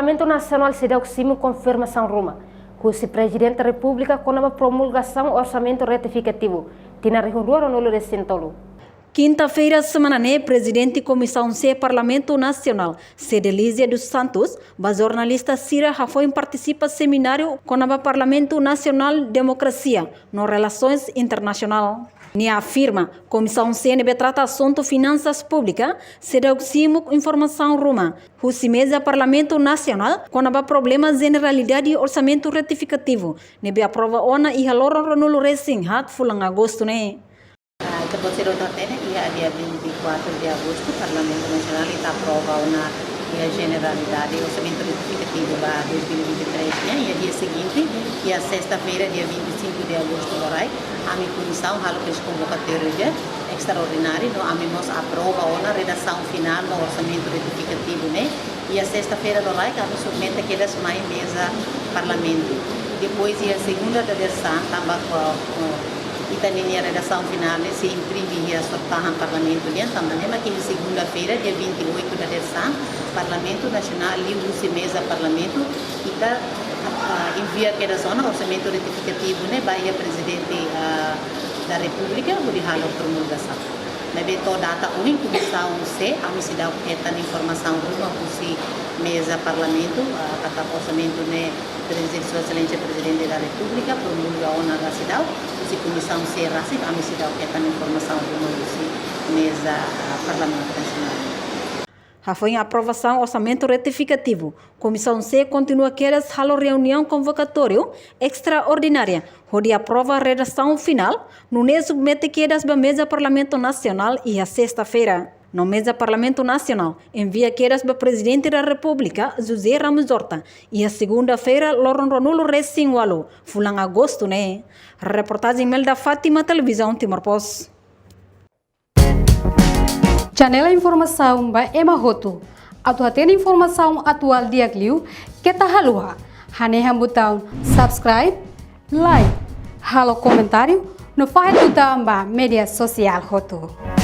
Parlamento Nacional se deu confirmação Roma, que o Presidente da República com a promulgação do orçamento retificativo, tinha reunido no recentolo. Quinta-feira, semana né, Presidente Comissão C Parlamento Nacional, Cedelísia dos Santos, a jornalista Cira Rafoin participa seminário com o Parlamento Nacional Democracia, no Relações Internacional. Ni afirma, Comissão CNB trata assunto finanças públicas, se deu informação Roma, o mesa Parlamento Nacional, com o problema generalidade orçamento retificativo, nebe aprova ona e haloro no recém hat fulang agosto né. Depois de dia 24 de agosto, o Parlamento Nacional está aprovando a generalidade do orçamento retificativo para 2023, e a dia seguinte, e a sexta-feira, dia 25 de agosto, a minha comissão fez convocatória extraordinária, a nós aprova a redação final do orçamento retificativo, e a sexta-feira, a gente submete aquelas mais mesa parlamento. Depois, a segunda versão, também e também a redação final se imprime e soltar no Parlamento. Também aqui segunda-feira, dia 28 da versão, Parlamento Nacional livre mesa Parlamento e envia aquela zona orçamento retificativo, vai a Presidente da República, o de a promulgação. Deve toda data única comissão C, a cidade que tem informação uma mesa Parlamento, a orçamento Presidente Sua Excelência Presidente da República promulga na cidade. Se comissão se raci, a cidade que tem informação do mesa Parlamento Nacional. Foi a aprovação orçamento retificativo. Comissão C continua queres halo reunião convocatória extraordinária, onde aprova a redação final, no submete queres da mesa Parlamento Nacional e a sexta-feira. No mesa Parlamento Nacional, envia queres para Presidente da República, José Ramos Horta, e a segunda-feira, Loron Ronulo Recém-Walo, fulang agosto, né? Reportagem Melda Fátima, Televisão Timor-Post. Janela Informação by Emma Roto. Atuatena informação atual dia Gliu, que tá halua. Haneham botão subscribe, like, halo comentário, no faz botão ba mídia social Roto.